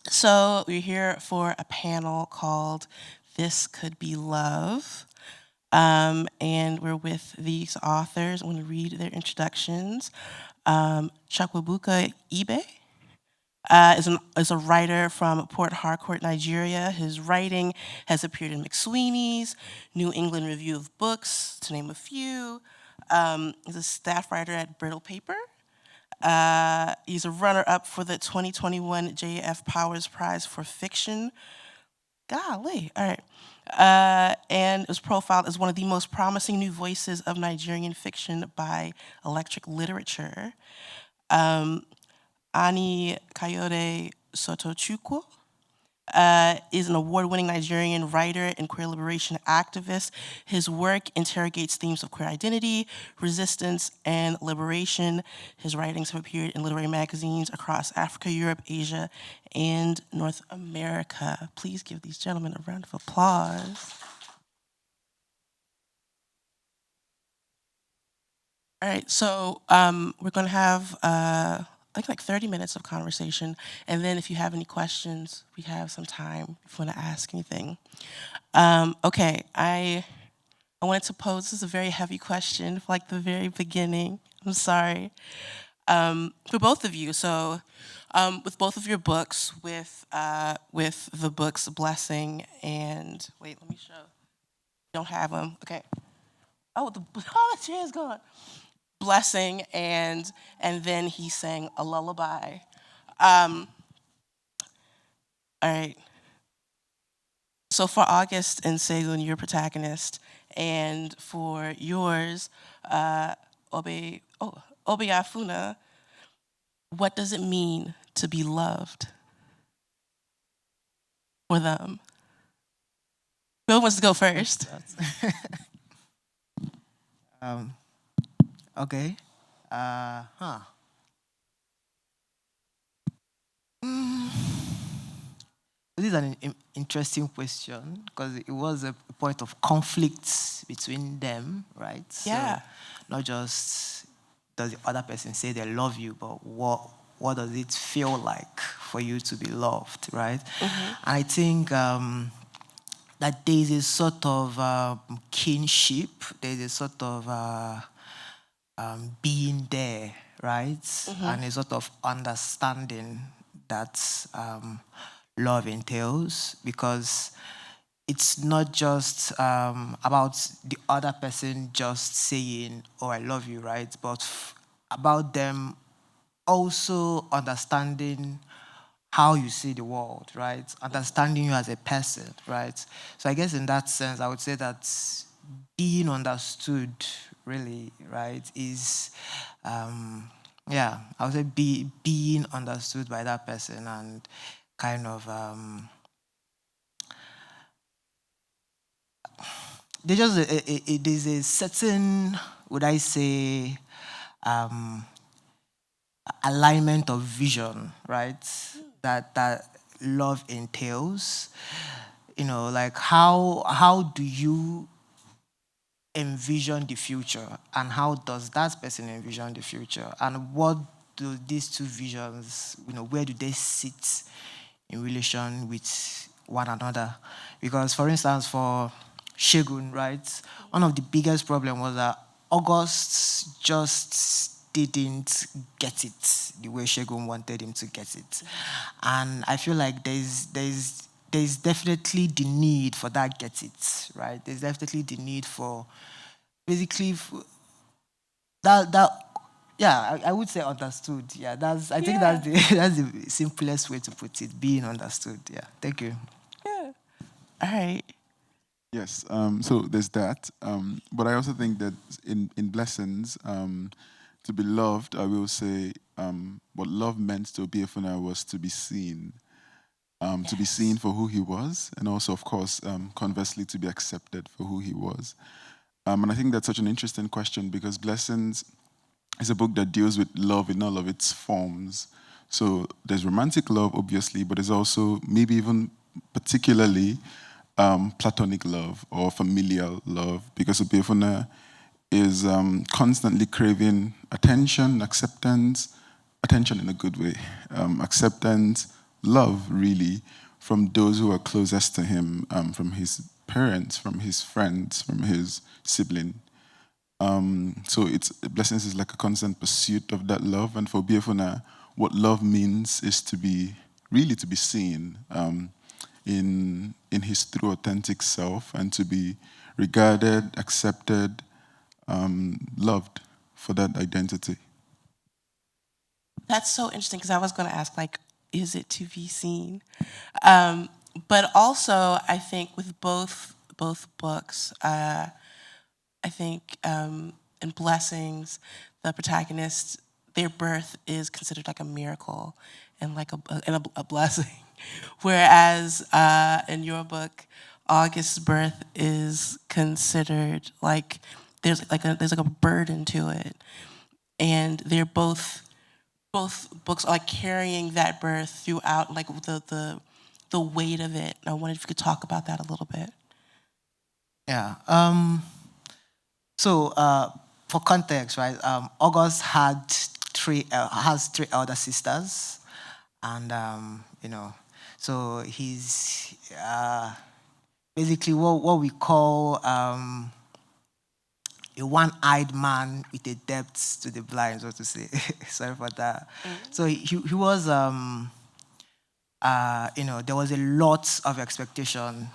So we're here for a panel called This Could Be Love. And we're with these authors. I'm going to read their introductions. Chukwuebuka Ibeh is a writer from Port Harcourt, Nigeria. His writing has appeared in McSweeney's, New England Review of Books, to name a few. He's a staff writer at Brittle Paper. He's a runner-up for the 2021 J.F. Powers Prize for Fiction. Golly, all right. And was profiled as one of the most promising new voices of Nigerian fiction by Electric Literature. Ani Kayode Somtochukwu is an award-winning Nigerian writer and queer liberation activist. His work interrogates themes of queer identity, resistance, and liberation. His writings have appeared in literary magazines across Africa, Europe, Asia, and North America. Please give these gentlemen a round of applause. All right, so we're going to have I think like 30 minutes of conversation, and then if you have any questions, we have some time if you want to ask anything. Okay, I wanted to pose, this is a very heavy question for like the very beginning. I'm sorry. For both of you, so with both of your books, with the books Blessing and, wait, let me show. Don't have them, okay. Oh, the chair is gone. Blessing and then he sang a lullaby. All right. So for August and Segun, your protagonist, and for yours, Obeafuna, what does it mean to be loved for them? Who wants to go first? Okay. This is an interesting question because it was a point of conflict between them, right? Yeah. So not just does the other person say they love you, but what does it feel like for you to be loved, right? Mm-hmm. I think that there is a sort of kinship, there is a sort of being there, right? Mm-hmm. And a sort of understanding that love entails, because it's not just about the other person just saying, oh, I love you, right? But about them also understanding how you see the world, right? Understanding you as a person, right? So I guess in that sense, I would say that being understood really, right, is, yeah, I would say being understood by that person and kind of, there's a certain, would I say, alignment of vision, right? That love entails. You know, like how do you envision the future, and how does that person envision the future, and what do these two visions, you know, where do they sit in relation with one another? Because, for instance, for Shegun, right, one of the biggest problems was that August just didn't get it the way Shegun wanted him to get it. And I feel like there's definitely the need for that get it, right? There's definitely the need for basically that yeah, I would say understood. Yeah, I think that's the that's the simplest way to put it, being understood. Yeah. Thank you. Yeah. All right. Yes, so there's that. But I also think that in Blessings, to be loved, I will say what love meant to Obiefuna was to be seen. To be seen for who he was, and also, of course, conversely, to be accepted for who he was. And I think that's such an interesting question because Blessings is a book that deals with love in all of its forms. So there's romantic love, obviously, but there's also maybe even particularly platonic love or familial love, because Obiefuna is constantly craving attention, acceptance, attention in a good way, acceptance, love, really, from those who are closest to him, from his parents, from his friends, from his sibling. So it's blessings is like a constant pursuit of that love, and for Biafuna, what love means is to be really to be seen in his true authentic self, and to be regarded, accepted, loved for that identity. That's so interesting because I was going to ask, like, is it to be seen? But also, I think with both books, I think in Blessings, the protagonists, their birth is considered like a miracle and like a blessing, whereas in your book, August's birth is considered like there's like a burden to it, and they're both books are like carrying that birth throughout, like the weight of it. I wondered if you could talk about that a little bit. Yeah. So for context, right? August has three elder sisters, and so he's basically what we call a one-eyed man with a depth to the blind, so to say. Sorry for that. So he was there was a lot of expectation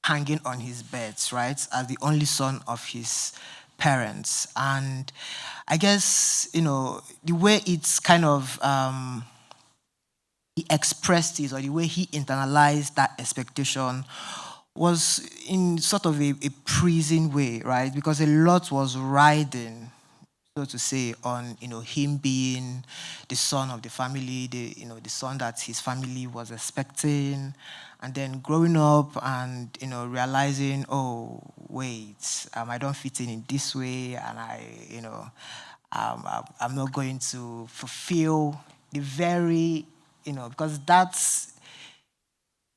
hanging on his beds, right, as the only son of his parents. And I guess, the way it's kind of, he expressed it, or the way he internalized that expectation was in sort of a prison way, right? Because a lot was riding, so to say, on him being the son of the family, the son that his family was expecting, and then growing up and realizing, oh wait, I don't fit in this way, and I'm not going to fulfill the very because that's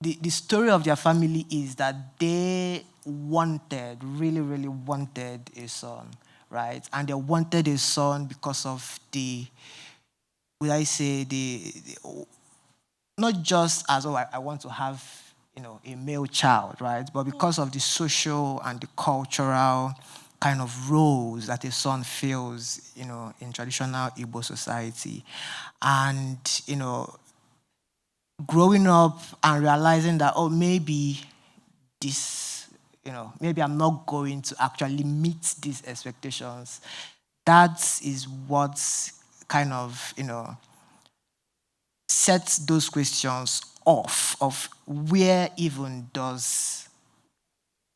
the story of their family is that they really, really wanted a son, right? And they wanted a son because of would I say, not just as, oh, I want to have, a male child, right? But because of the social and the cultural kind of roles that a son fills, in traditional Igbo society. And, growing up and realizing that, oh, maybe this, maybe I'm not going to actually meet these expectations. That is what kind of, sets those questions off of where even does,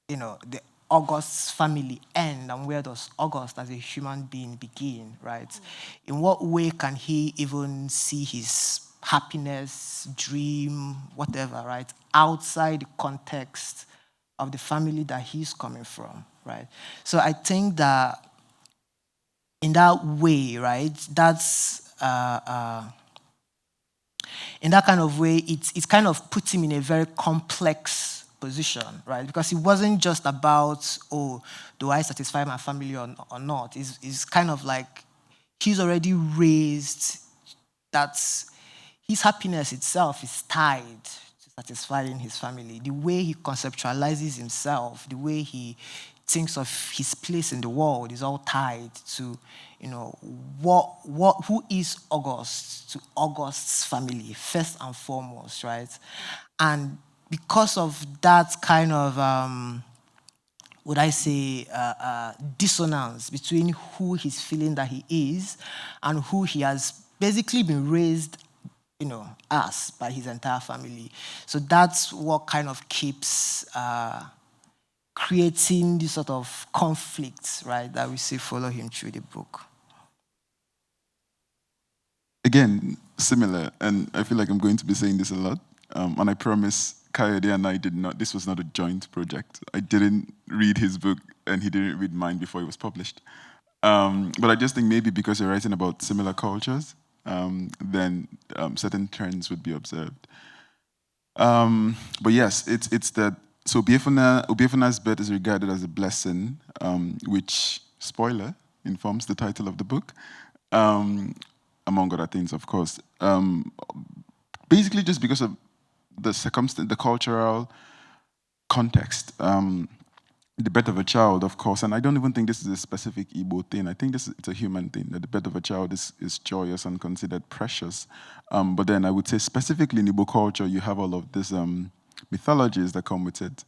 the August's family end, and where does August as a human being begin, right? In what way can he even see his happiness, dream, whatever, right, outside the context of the family that he's coming from, right? So I think that in that way, right, that's in that kind of way, it kind of puts him in a very complex position, right? Because it wasn't just about, oh, do I satisfy my family or not? It's kind of like he's already raised that his happiness itself is tied to satisfying his family. The way he conceptualizes himself, the way he thinks of his place in the world is all tied to, who is August to August's family, first and foremost, right? And because of that kind of, would I say, dissonance between who he's feeling that he is and who he has basically been raised, as by his entire family. So that's what kind of keeps creating this sort of conflicts, right, that we see follow him through the book. Again, similar, and I feel like I'm going to be saying this a lot, and I promise Kayode and I did not, this was not a joint project. I didn't read his book, and he didn't read mine before it was published. But I just think maybe because you're writing about similar cultures, then certain trends would be observed. But yes, it's that. So Obiefuna's birth is regarded as a blessing, which, spoiler, informs the title of the book, among other things, of course. basically just because of the circumstance, the cultural context. The birth of a child, of course, and I don't even think this is a specific Igbo thing. I think it's a human thing, that the birth of a child is joyous and considered precious. But then I would say specifically in Igbo culture, you have all of these mythologies that come with it.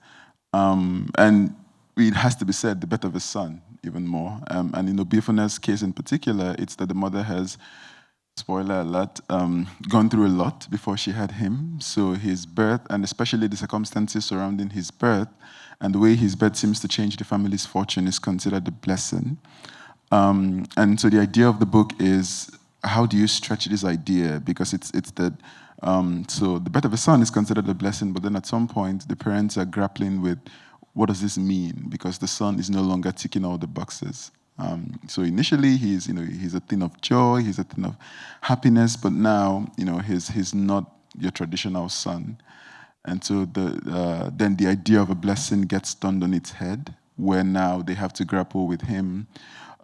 And it has to be said, the birth of a son, even more. And in Obiefuna's case in particular, it's that the mother has, spoiler alert, gone through a lot before she had him. So his birth, and especially the circumstances surrounding his birth, and the way his birth seems to change the family's fortune, is considered a blessing. And so the idea of the book is, how do you stretch this idea? Because it's that, so the birth of a son is considered a blessing, but then at some point the parents are grappling with, what does this mean? Because the son is no longer ticking all the boxes. So initially he's a thing of joy, he's a thing of happiness, but now he's not your traditional son. And so then the idea of a blessing gets turned on its head, where now they have to grapple with him,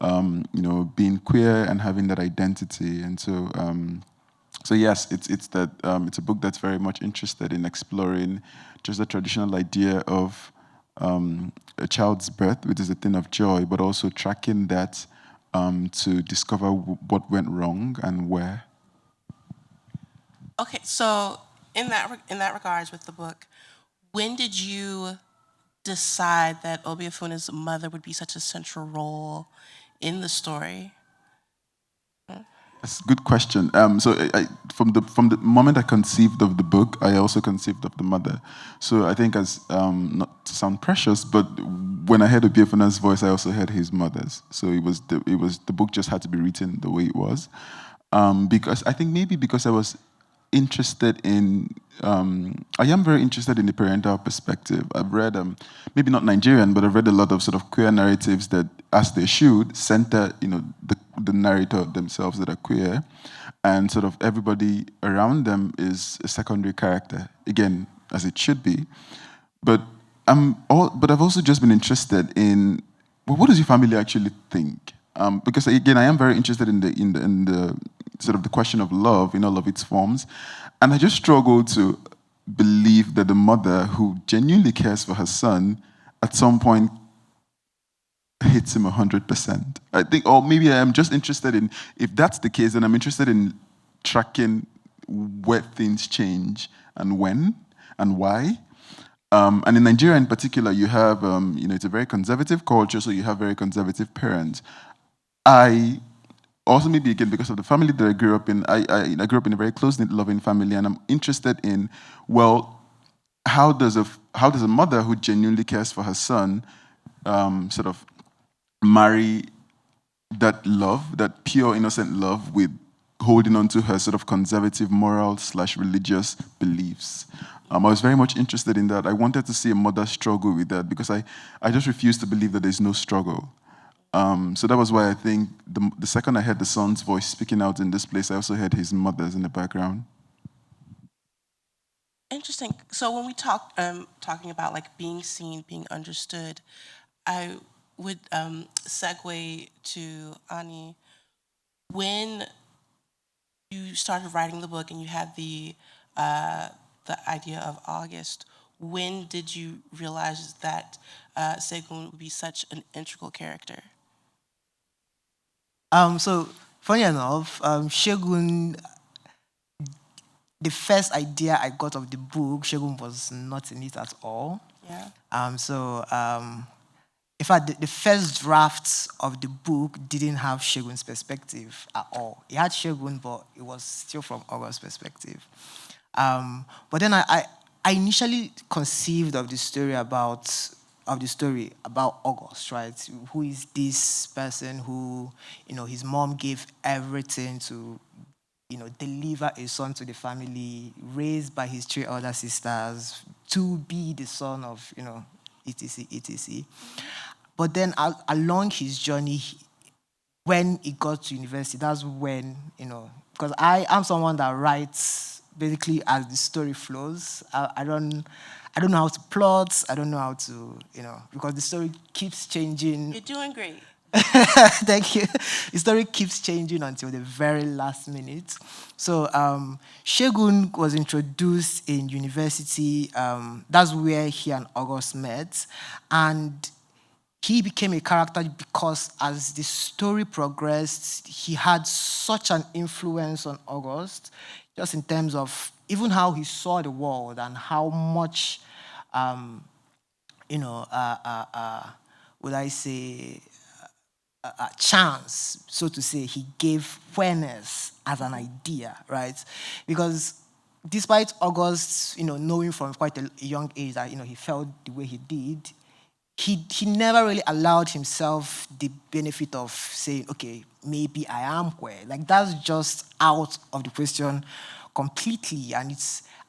being queer and having that identity. And so yes, it's a book that's very much interested in exploring just the traditional idea of a child's birth, which is a thing of joy, but also tracking that to discover what went wrong and where. Okay, so in that regards with the book, when did you decide that Obiefuna's mother would be such a central role in the story? That's a good question. So from the moment I conceived of the book, I also conceived of the mother. So I think, as not to sound precious, but when I heard Obiefuna's voice, I also heard his mother's. So the book just had to be written the way it was, because I think maybe because I was interested in, I am very interested in the parental perspective. I've read, maybe not Nigerian, but I've read a lot of sort of queer narratives that, as they should, center, the narrator themselves that are queer, and sort of everybody around them is a secondary character, again, as it should be. But I've also just been interested in, well, what does your family actually think? Because again, I am very interested in the sort of the question of love in all of its forms, and I just struggle to believe that the mother who genuinely cares for her son at some point hits him 100%. I think, or maybe I am just interested in, if that's the case, then I'm interested in tracking where things change and when and why. And in Nigeria in particular, you have, it's a very conservative culture, so you have very conservative parents. I also, maybe again because of the family that I grew up in, I grew up in a very close-knit, loving family, and I'm interested in, well, how does a mother who genuinely cares for her son sort of marry that love, that pure, innocent love, with holding on to her sort of conservative moral/religious beliefs. I was very much interested in that. I wanted to see a mother struggle with that, because I just refused to believe that there's no struggle. So that was why I think the second I heard the son's voice speaking out in this place, I also heard his mother's in the background. Interesting. So when we talking about like being seen, being understood, I would segue to Ani. When you started writing the book and you had the idea of August, when did you realize that Segun would be such an integral character? So funny enough, Shegun, the first idea I got of the book, Shegun was not in it at all. Yeah. In fact, the first drafts of the book didn't have Shegun's perspective at all. It had Shegun, but it was still from August's perspective. But then I initially conceived of the story about August, right? Who is this person who, his mom gave everything to, deliver a son to the family, raised by his 3 other sisters, to be the son of, etc., etc. But then along his journey, when he got to university, that's when, because I am someone that writes basically as the story flows. I don't know how to plot. I don't know how to, because the story keeps changing. You're doing great. Thank you. The story keeps changing until the very last minute. So Segun was introduced in university. That's where he and August met. And he became a character because as the story progressed, he had such an influence on August, just in terms of even how he saw the world and how much, you know, would I say, chance, so to say, he gave fairness as an idea, right? Because despite August, knowing from quite a young age that, he felt the way he did, he never really allowed himself the benefit of saying, okay, maybe I am queer. Like, that's just out of the question completely. And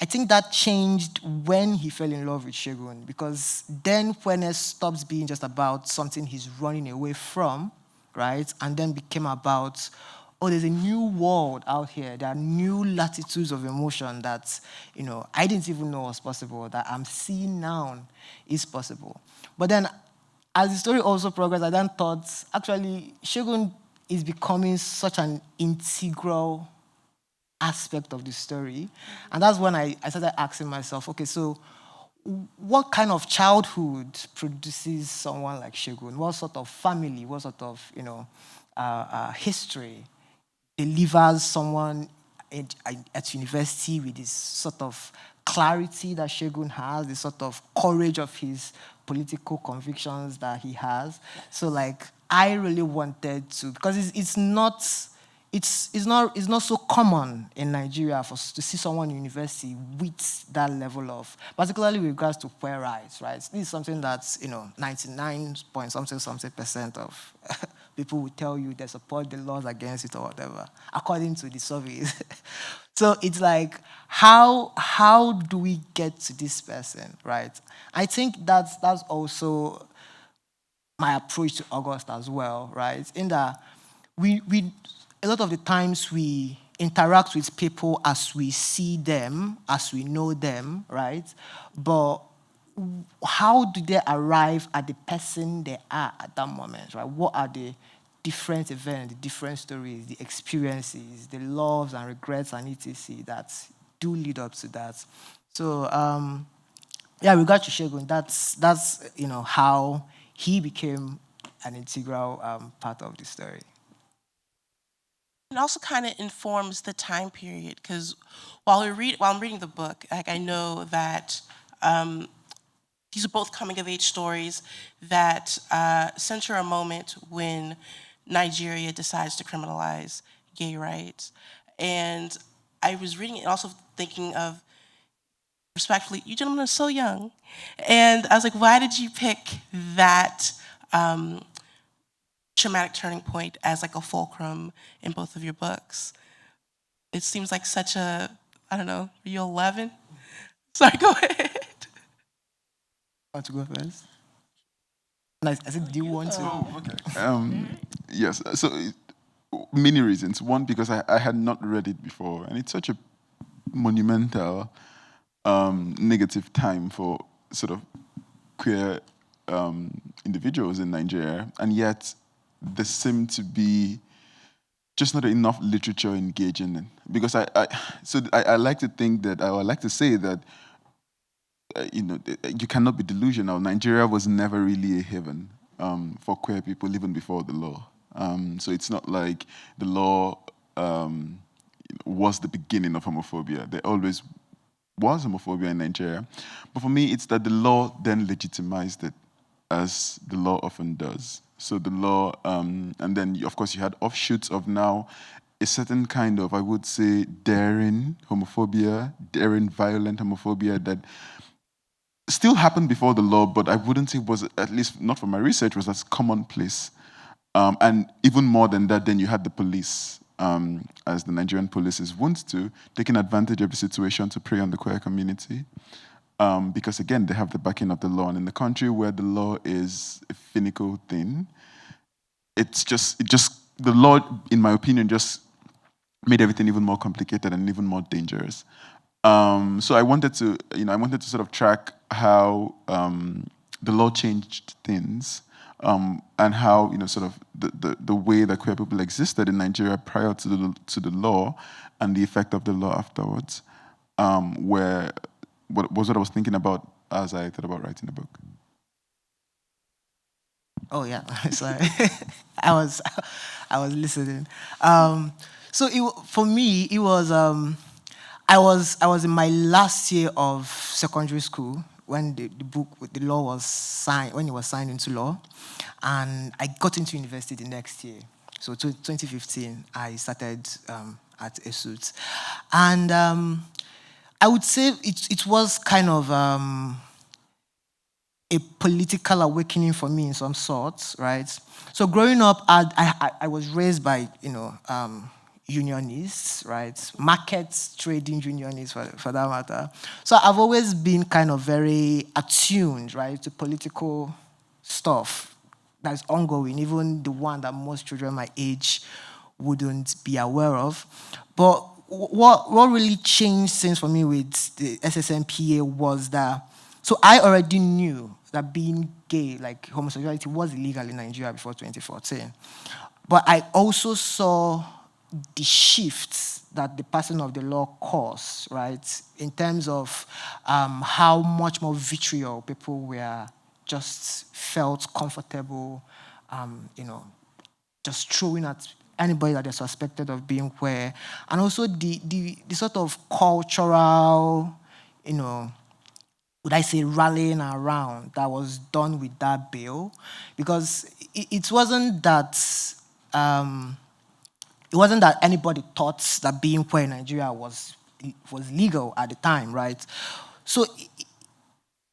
I think that changed when he fell in love with Segun, because then queerness stops being just about something he's running away from, right? And then became about, oh, there's a new world out here. There are new latitudes of emotion that, I didn't even know was possible, that I'm seeing now is possible. But then, as the story also progressed, I then thought, actually, Segun is becoming such an integral aspect of the story. And that's when I started asking myself, okay, so what kind of childhood produces someone like Segun? What sort of family, what sort of, history delivers someone at university with this sort of clarity that Segun has, the sort of courage of his political convictions that he has. So, like, I really wanted to, because it's not so common in Nigeria to see someone in university with that level of, particularly with regards to queer rights, right? This is something that's, 99 point something percent of people will tell you they support the laws against it or whatever, according to the surveys. So it's like, how do we get to this person, right? I think that's also my approach to August as well, right? In that we a lot of the times we interact with people as we see them, as we know them, right? But how do they arrive at the person they are at that moment, right? What are the different events, the different stories, the experiences, the loves and regrets and etc. that do lead up to that? So, yeah, we got to Segun. That's how he became an integral part of the story. It also kind of informs the time period, because while I'm reading the book, like, I know that these are both coming-of-age stories that center a moment when Nigeria decides to criminalize gay rights. And I was reading it and also thinking of, respectfully, you gentlemen are so young. And I was like, why did you pick that traumatic turning point as like a fulcrum in both of your books? It seems like such a, I don't know, are you 11? Sorry, go ahead. Want to go first? I said, do you want to? Oh, okay. Yes. So, many reasons. One, because I had not read it before, and it's such a monumental negative time for sort of queer individuals in Nigeria, and yet there seemed to be just not enough literature engaging in. Because I like to think that, I would like to say that you cannot be delusional. Nigeria was never really a haven for queer people, even before the law. So it's not like the law was the beginning of homophobia. There always was homophobia in Nigeria. But for me, it's that the law then legitimized it, as the law often does. So the law, and then of course you had offshoots of now a certain kind of, I would say, daring homophobia, daring violent homophobia that still happened before the law, but I wouldn't say was, at least not from my research, was as commonplace. And even more than that, then you had the police, as the Nigerian police is wont to, taking advantage of the situation to prey on the queer community. Because again, they have the backing of the law. And in the country where the law is a finical thing, the law, in my opinion, just made everything even more complicated and even more dangerous. So I wanted to sort of track how the law changed things, and how sort of the way that queer people existed in Nigeria prior to the law, and the effect of the law afterwards, where what was what I was thinking about as I thought about writing the book. Oh yeah, sorry. I was I was listening. So for me, it was I was in my last year of secondary school when the law was signed, when it was signed into law, and I got into university the next year. So 2015, I started at ESUT, and I would say it was kind of a political awakening for me in some sorts, right? So growing up, I was raised by unionists, right? Market trading unionists for that matter. So I've always been kind of very attuned, right, to political stuff that's ongoing, even the one that most children my age wouldn't be aware of. But what really changed things for me with the SSMPA was that, so I already knew that being gay, like homosexuality, was illegal in Nigeria before 2014. But I also saw the shifts that the passing of the law caused, right, in terms of how much more vitriol people were just felt comfortable, just throwing at anybody that they're suspected of being queer, and also the sort of cultural, would I say, rallying around that was done with that bill, because it wasn't that anybody thought that being queer in Nigeria was legal at the time, right? So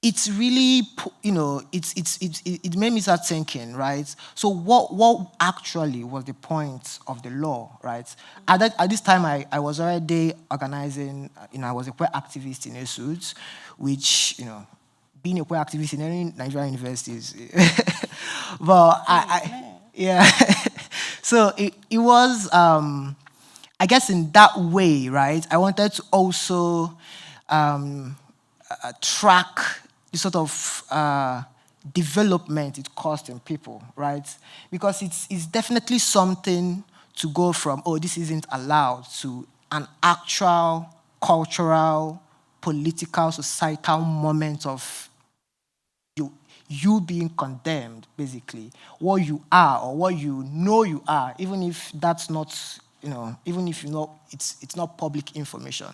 it's really, it made me start thinking, right? So what actually was the point of the law, right? At this time, I was already organizing, I was a queer activist in ESUT, which, being a queer activist in any Nigerian universities, but yeah. So it was, I guess in that way, right? I wanted to also track the sort of development it caused in people, right? Because it's definitely something to go from, oh, this isn't allowed, to an actual cultural, political, societal moment of you being condemned, basically, what you are or what you are, even if that's not, even if it's not public information.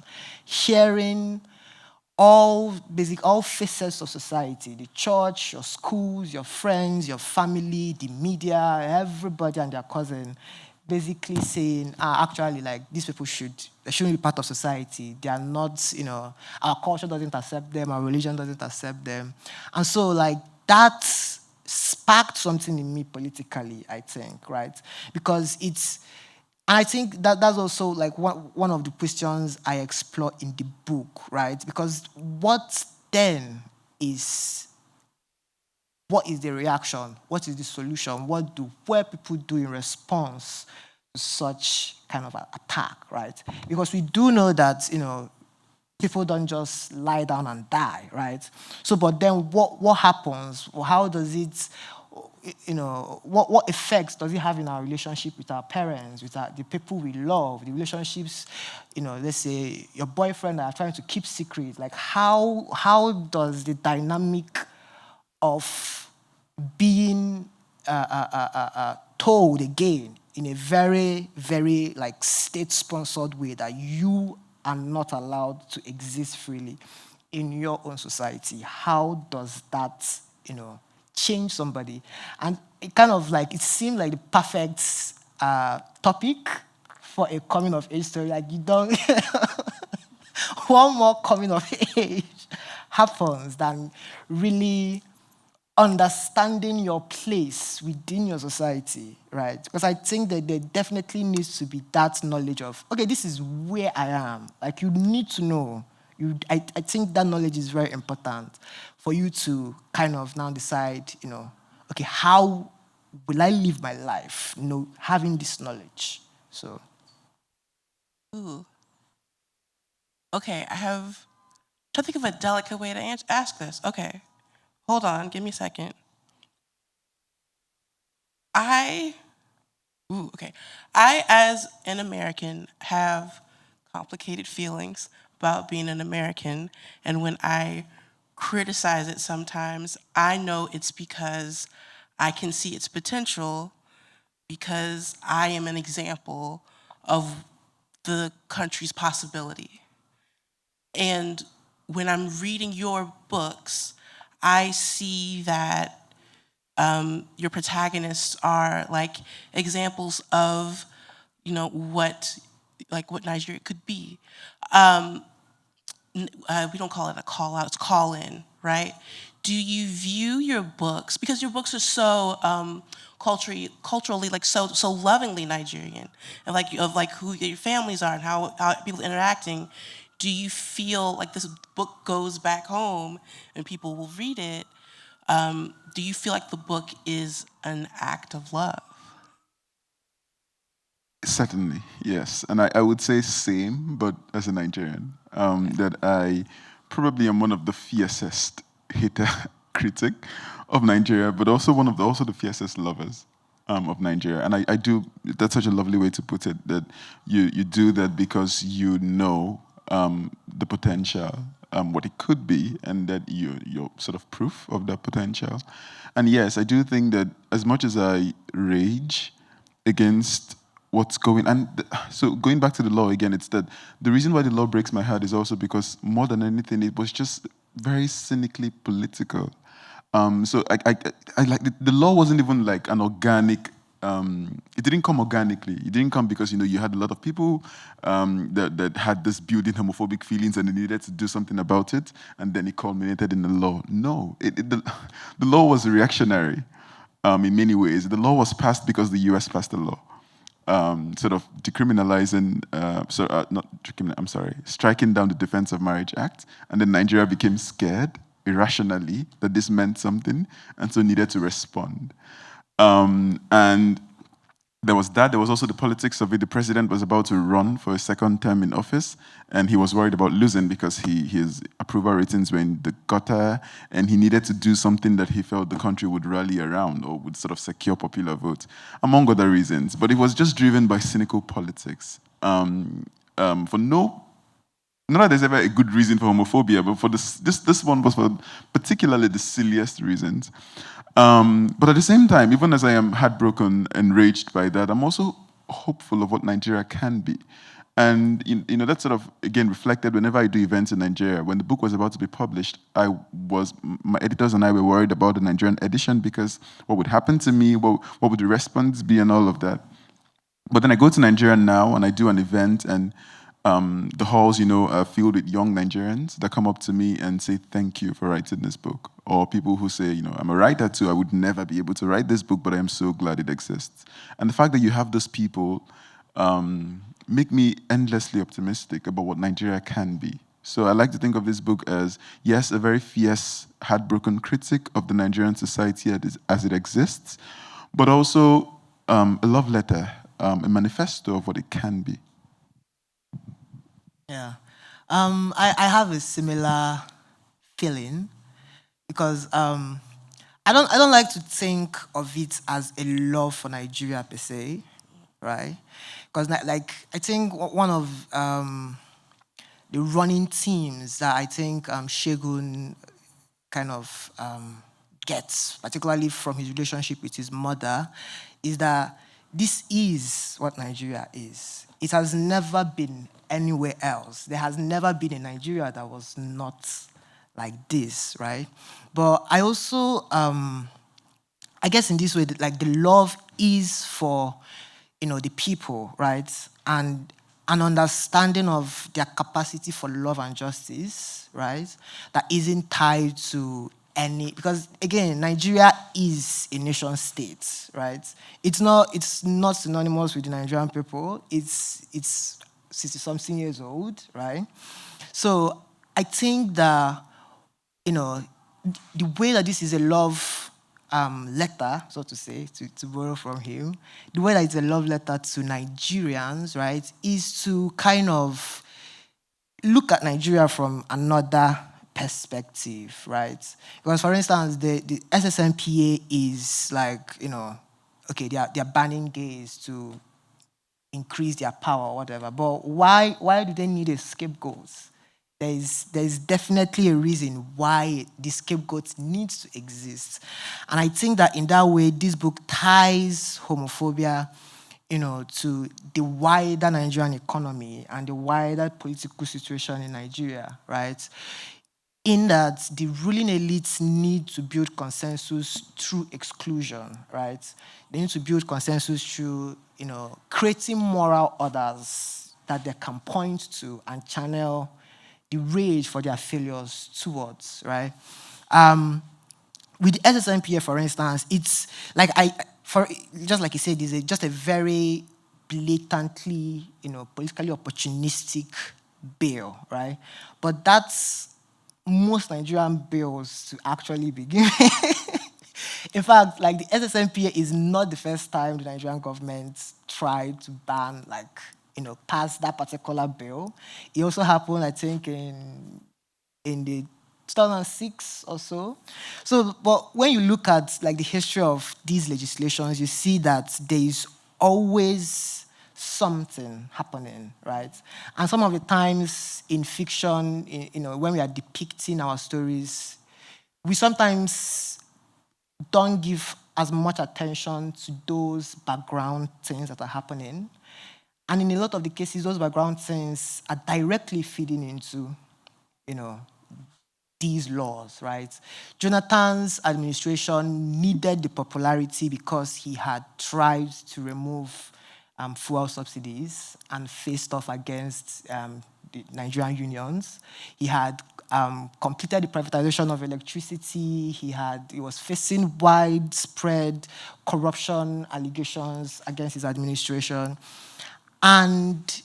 Hearing all facets of society, the church, your schools, your friends, your family, the media, everybody and their cousin, basically saying, actually, like, these people they shouldn't be part of society. They are not, our culture doesn't accept them, our religion doesn't accept them. And so, like, that sparked something in me politically, I think, right? Because and I think that's also like one of the questions I explore in the book, right? Because what is the reaction? What is the solution? What do queer people do in response to such kind of attack, right? Because we do know that, people don't just lie down and die, right? So, but then what happens? How does it, what effects does it have in our relationship with our parents, with the people we love, the relationships, let's say your boyfriend that are trying to keep secret, like how does the dynamic of being told again in a very, very like state-sponsored way that you are not allowed to exist freely in your own society. How does that, change somebody? And it seemed like the perfect topic for a coming of age story. Like, you don't one more coming of age happens than really understanding your place within your society, right? Because I think that there definitely needs to be that knowledge of, okay, this is where I am. Like, you need to know. I think that knowledge is very important for you to kind of now decide, okay, how will I live my life, having this knowledge. So. Ooh. Okay, to think of a delicate way to ask this. Okay, hold on, give me a second. Okay. I, as an American, have complicated feelings about being an American, and when I criticize it sometimes, I know it's because I can see its potential because I am an example of the country's possibility. And when I'm reading your books, I see that your protagonists are like examples of, what Nigeria could be. We don't call it a call out; it's call in, right? Do you view your books, because your books are so culturally like so lovingly Nigerian, and like who your families are and how people are interacting? Do you feel like this book goes back home and people will read it? Do you feel like the book is an act of love? Certainly, yes. And I would say same, but as a Nigerian, that I probably am one of the fiercest hater critic of Nigeria, but also one of also the fiercest lovers of Nigeria. And I do, that's such a lovely way to put it, that you do that because you know the potential, what it could be, and that you're sort of proof of that potential. And yes, I do think that as much as I rage against what's going and so going back to the law again, it's that the reason why the law breaks my heart is also because more than anything it was just very cynically political. So I like the law wasn't even like an organic. It didn't come organically. It didn't come because you had a lot of people that had this building homophobic feelings and they needed to do something about it, and then it culminated in the law. No, the law was reactionary in many ways. The law was passed because the U.S. passed the law, sort of decriminalizing, I'm sorry, striking down the Defense of Marriage Act, and then Nigeria became scared irrationally that this meant something, and so needed to respond. And there was that. There was also the politics of it. The president was about to run for a second term in office, and he was worried about losing because his approval ratings were in the gutter, and he needed to do something that he felt the country would rally around or would sort of secure popular vote, among other reasons. But it was just driven by cynical politics. For no not that there's ever a good reason for homophobia, but for this one was for particularly the silliest reasons. But at the same time, even as I am heartbroken, enraged by that, I'm also hopeful of what Nigeria can be. And that sort of again reflected whenever I do events in Nigeria. When the book was about to be published, my editors and I were worried about the Nigerian edition because what would happen to me, what would the response be, and all of that. But then I go to Nigeria now and I do an event, and the halls, are filled with young Nigerians that come up to me and say, "Thank you for writing this book." Or people who say, "I'm a writer too. I would never be able to write this book, but I am so glad it exists." And the fact that you have those people make me endlessly optimistic about what Nigeria can be. So I like to think of this book as, yes, a very fierce, heartbroken critic of the Nigerian society as it exists, but also a love letter, a manifesto of what it can be. Yeah. I have a similar feeling because I don't like to think of it as a love for Nigeria per se, right? Because like I think one of the running themes that I think Shegun kind of gets, particularly from his relationship with his mother, is that this is what Nigeria is. It has never been anywhere else. There has never been a Nigeria that was not like this, right? But I also, I guess in this way, like the love is for, the people, right? And an understanding of their capacity for love and justice, right? That isn't tied to because again, Nigeria is a nation state, right? It's not synonymous with the Nigerian people. It's 60-something years old, right? So I think that, the way that this is a love letter, so to say, to borrow from him, the way that it's a love letter to Nigerians, right, is to kind of look at Nigeria from another perspective, right? Because, for instance, the SSMPA is like, okay, they are banning gays to increase their power or whatever. But why do they need a scapegoat? There's definitely a reason why the scapegoat needs to exist. And I think that in that way, this book ties homophobia, to the wider Nigerian economy and the wider political situation in Nigeria, right? In that the ruling elites need to build consensus through exclusion, right? They need to build consensus through, creating moral orders that they can point to and channel the rage for their failures towards, right? With the SSNPA, for instance, it's like just like you said, it's just a very blatantly, politically opportunistic bill, right? But that's most Nigerian bills to actually begin. In fact, like the SSNPA is not the first time the Nigerian government tried to ban, pass that particular bill. It also happened, I think, in the 2006 or so. So, but when you look at like the history of these legislations, you see that there is always something happening, right? And some of the times in fiction, when we are depicting our stories, we sometimes don't give as much attention to those background things that are happening. And in a lot of the cases, those background things are directly feeding into, these laws, right? Jonathan's administration needed the popularity because he had tried to remove fuel subsidies and faced off against the Nigerian unions. He had completed the privatization of electricity. He was facing widespread corruption allegations against his administration. And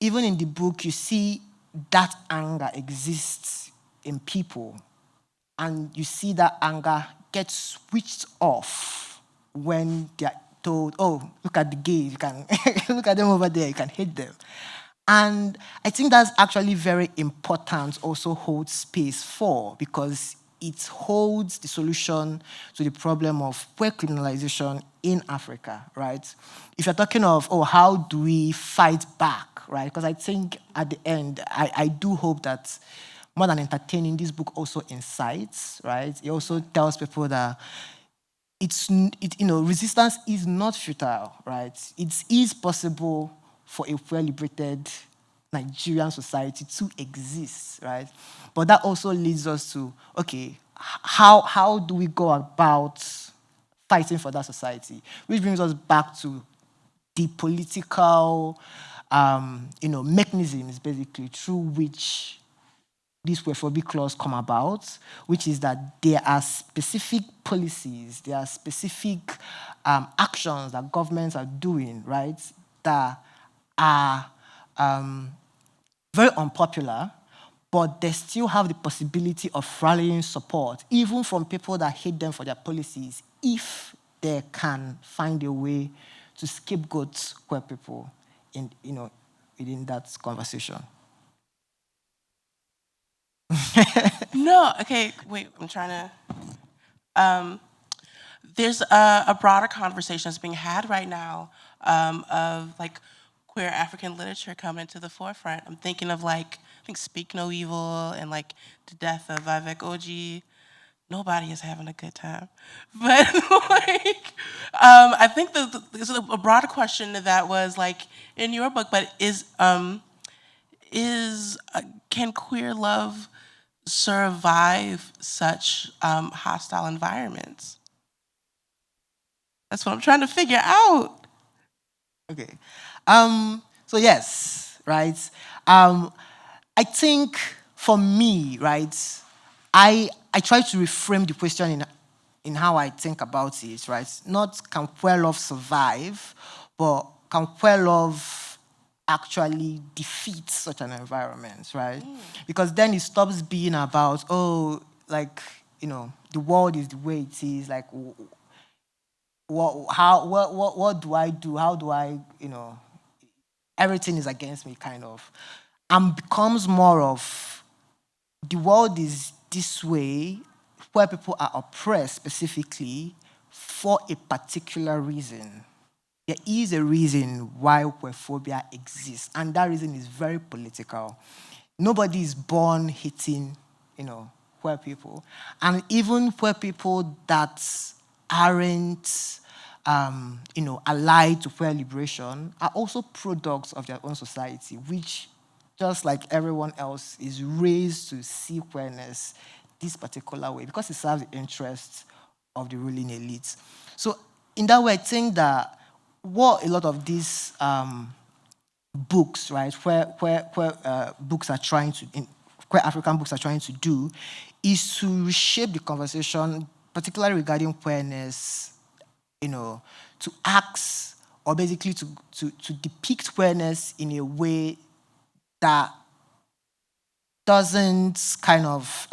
even in the book, you see that anger exists in people. And you see that anger get switched off when they're told, oh, look at the gays, you can look at them over there, you can hate them. And I think that's actually very important, also holds space for, because it holds the solution to the problem of queer criminalization in Africa, right? If you're talking of, oh, how do we fight back, right? Because I think at the end, I do hope that more than entertaining, this book also incites, right? It also tells people that resistance is not futile, right? It is possible for a well-liberated Nigerian society to exist, right? But that also leads us to, okay, how do we go about fighting for that society? Which brings us back to the political, mechanisms, basically, through which this queerphobia clause come about, which is that there are specific policies, there are specific actions that governments are doing, right, that are very unpopular, but they still have the possibility of rallying support, even from people that hate them for their policies, if they can find a way to scapegoat queer people within that conversation. No, okay, wait, I'm trying to. There's a broader conversation that's being had right now of like queer African literature coming to the forefront. I'm thinking of I think Speak No Evil and like The Death of Vivek Oji. Nobody is having a good time. But I think there's a broader question that was like in your book, but can queer love survive such hostile environments? That's what I'm trying to figure out. Okay. So yes, right. I think for me, right, I try to reframe the question in how I think about it, right? Not can queer love survive, but can queer love actually defeat such an environment, right? Because then it stops being about, oh, the world is the way it is, like what do I do? How do I, everything is against me, kind of. And becomes more of the world is this way, where people are oppressed specifically for a particular reason. There is a reason why queerphobia exists, and that reason is very political. Nobody is born hating, queer people. And even queer people that aren't, allied to queer liberation are also products of their own society, which, just like everyone else, is raised to see queerness this particular way because it serves the interests of the ruling elites. So in that way, I think that what a lot of these books, right, where books are trying to, queer African books are trying to do, is to reshape the conversation, particularly regarding queerness, to ask or basically to depict queerness in a way that doesn't kind of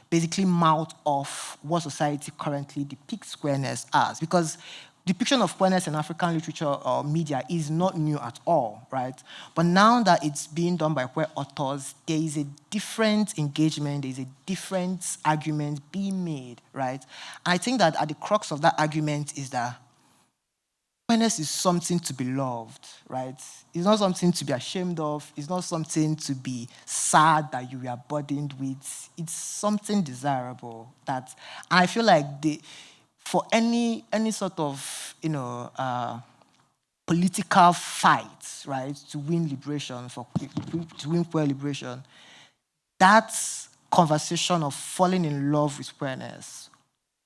basically mouth off what society currently depicts queerness as. Because depiction of queerness in African literature or media is not new at all, right? But now that it's being done by queer authors, there is a different engagement, there is a different argument being made, right? And I think that at the crux of that argument is that queerness is something to be loved, right? It's not something to be ashamed of. It's not something to be sad that you are burdened with. It's something desirable. And I feel like for any sort of political fight, right, to win liberation, to win queer liberation, that conversation of falling in love with queerness,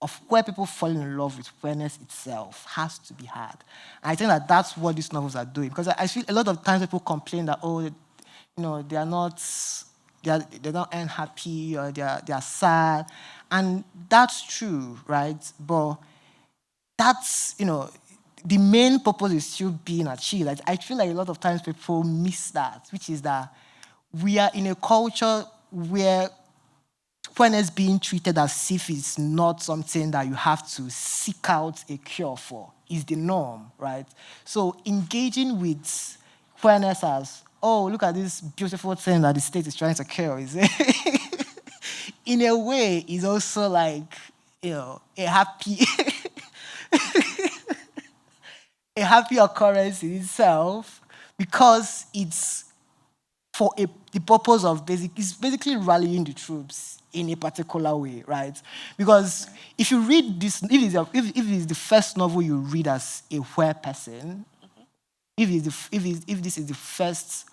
of queer people falling in love with queerness itself has to be had. And I think that that's what these novels are doing. Because I feel a lot of times people complain that, they're not unhappy or they're sad. And that's true, right? But that's, the main purpose is still being achieved. I feel like a lot of times people miss that, which is that we are in a culture where queerness being treated as if it's not something that you have to seek out a cure for is the norm, right? So engaging with queerness as, oh, look at this beautiful thing that the state is trying to cure, is in a way is also like, a happy a happy occurrence in itself because it's for the purpose of it's basically rallying the troops in a particular way, right? Because if you read this, if it's the first novel you read as a queer person, if this is the first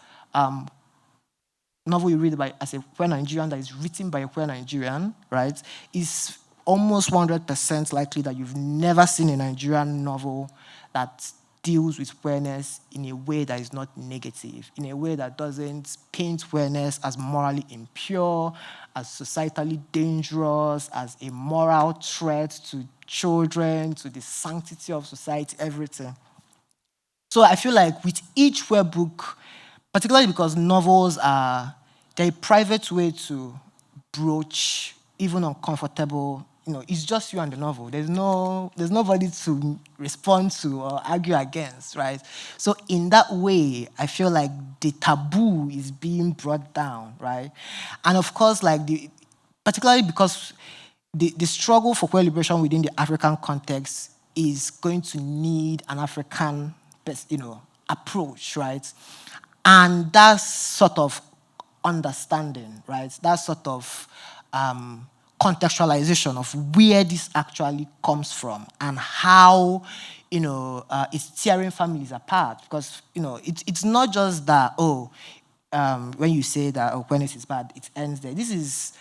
novel you read as a queer Nigerian that is written by a queer Nigerian, right, it's almost 100% likely that you've never seen a Nigerian novel that deals with queerness in a way that is not negative, in a way that doesn't paint queerness as morally impure, as societally dangerous, as a moral threat to children, to the sanctity of society, everything. So I feel like with each queer book, particularly because novels are a private way to broach even uncomfortable, it's just you and the novel. There's nobody to respond to or argue against, right? So in that way, I feel like the taboo is being brought down, right? And of course, particularly because the struggle for queer liberation within the African context is going to need an African, approach, right? And that sort of understanding, right? That sort of contextualization of where this actually comes from and how, it's tearing families apart. Because, it's not just that, when you say that, queerness is bad, it ends there. This is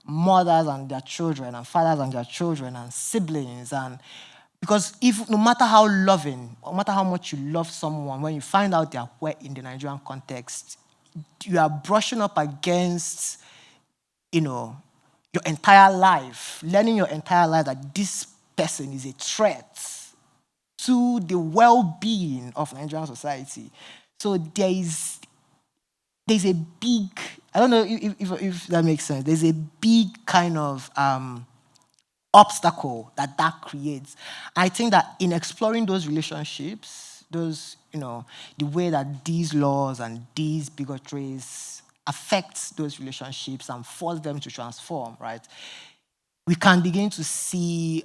mothers and their children and fathers and their children and siblings. And because no matter how loving, no matter how much you love someone, when you find out they're queer in the Nigerian context, you are brushing up against, your entire life, learning your entire life that this person is a threat to the well-being of Nigerian society. So there's a big, I don't know if that makes sense, there's a big kind of obstacle that creates. I think that in exploring those relationships, the way that these laws and these bigotries affect those relationships and force them to transform, right? we can begin to see,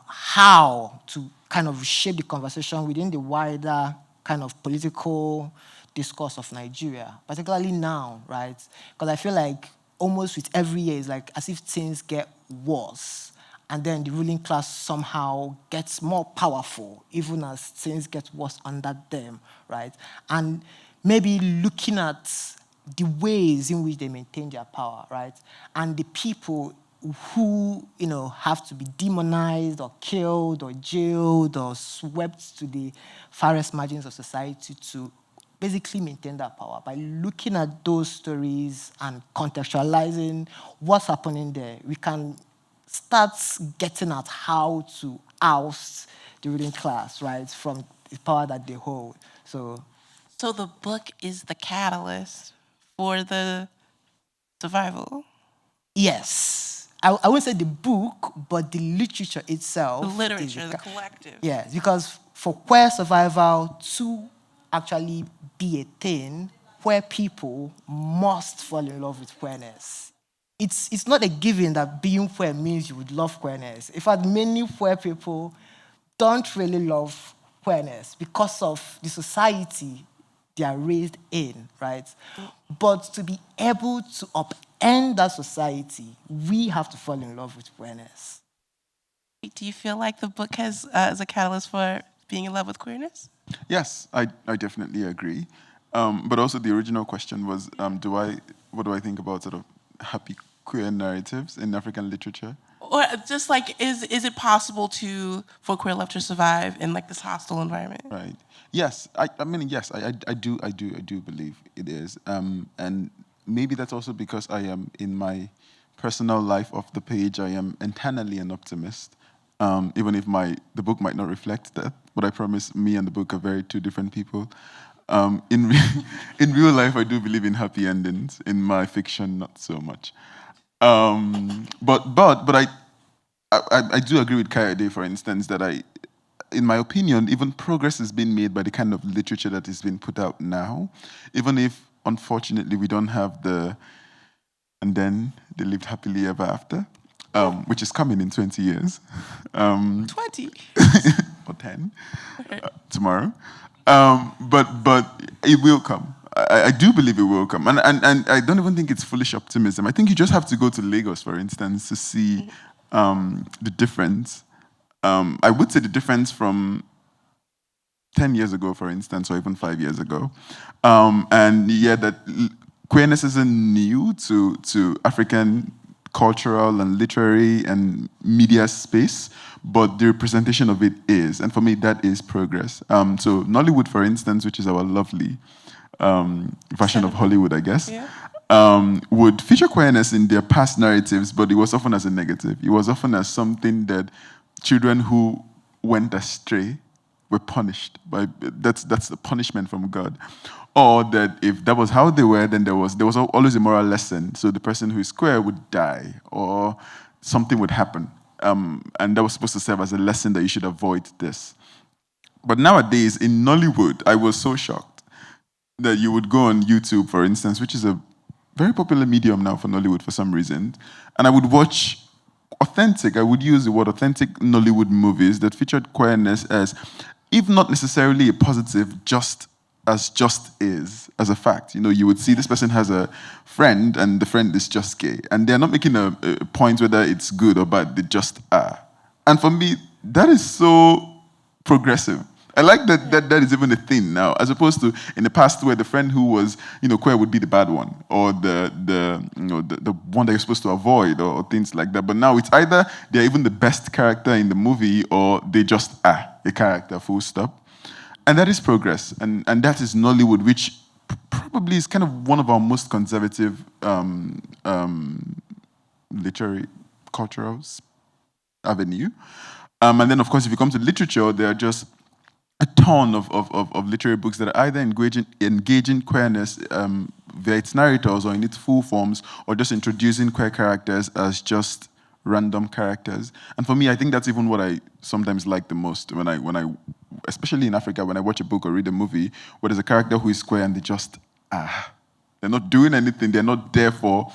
how to kind of reshape the conversation within the wider kind of political discourse of Nigeria, particularly now, right? Because I feel like almost with every year, it's like as if things get worse, and then the ruling class somehow gets more powerful, even as things get worse under them, right? And maybe looking at the ways in which they maintain their power, right? And the people who, have to be demonized or killed or jailed or swept to the farthest margins of society to basically maintain that power. By looking at those stories and contextualizing what's happening there, we can start getting at how to oust the ruling class, right, from the power that they hold. So the book is the catalyst for the survival. yes. I wouldn't say the book, but the literature itself. The literature, the collective. Yes, because for queer survival to actually be a thing where people must fall in love with queerness. It's not a given that being queer means you would love queerness. In fact, many queer people don't really love queerness because of the society they are raised in, right? But to be able to upend that society, we have to fall in love with queerness. Do you feel like the book has is a catalyst for being in love with queerness? Yes, I definitely agree. But also the original question was, what do I think about sort of happy queer narratives in African literature? Or just like, is it possible for queer love to survive in like this hostile environment? Right. Yes. I mean, yes. I do believe it is. And maybe that's also because I am in my personal life off the page. I am internally an optimist. Even if the book might not reflect that, but I promise me and the book are very two different people. In real life, I do believe in happy endings. In my fiction, not so much. But I do agree with Kayode, for instance, that in my opinion, even progress is being made by the kind of literature that is being put out now, even if, unfortunately, we don't have and then they lived happily ever after, which is coming in 20 years. 20? Or 10, tomorrow. But it will come. I do believe it will come. And I don't even think it's foolish optimism. I think you just have to go to Lagos, for instance, to see the difference. I would say the difference from 10 years ago, for instance, or even 5 years ago. And yeah, that queerness isn't new to African cultural and literary and media space, but the representation of it is. And for me, that is progress. So Nollywood, for instance, which is our lovely version of Hollywood, I guess, would feature queerness in their past narratives, but it was often as a negative. It was often as something that children who went astray were punished by. That's the punishment from God. Or that if that was how they were, then there was always a moral lesson. So the person who is queer would die, or something would happen. And that was supposed to serve as a lesson that you should avoid this. But nowadays, in Nollywood, I was so shocked that you would go on YouTube, for instance, which is a very popular medium now for Nollywood for some reason, and I would watch I would use the word authentic Nollywood movies that featured queerness as, if not necessarily a positive, just is, as a fact. You would see this person has a friend, and the friend is just gay. And they're not making a point whether it's good or bad, they just are. And for me, that is so progressive. I like that is even a thing now, as opposed to in the past where the friend who was, queer would be the bad one, or the one that you're supposed to avoid, or things like that. But now it's either they're even the best character in the movie, or they just are a character, full stop. And that is progress, and that is Nollywood, which probably is kind of one of our most conservative literary cultural avenue. And then, of course, if you come to literature, there are just a ton of literary books that are either engaging queerness via its narrators or in its full forms, or just introducing queer characters as just random characters. And for me, I think that's even what I sometimes like the most when I especially in Africa, when I watch a book or read a movie where there's a character who is queer and they just they're not doing anything. They're not there for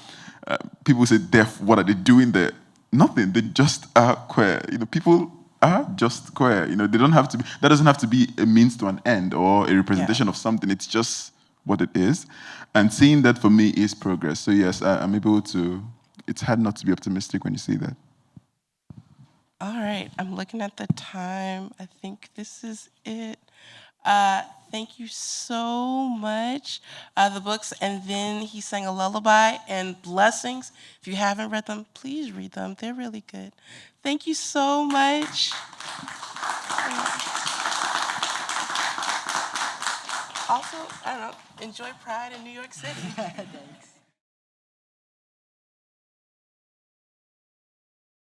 people say deaf. What are they doing there? nothing. They just are queer. People are just queer. They don't have to be. That doesn't have to be a means to an end or a representation of something. It's just what it is. And seeing that for me is progress. So yes, I'm able to. It's hard not to be optimistic when you see that. All right, I'm looking at the time. I think this is it. Thank you so much. The books, and then he sang a lullaby and blessings. If you haven't read them, please read them. They're really good. Thank you so much. Also, I don't know, enjoy Pride in New York City. Thanks.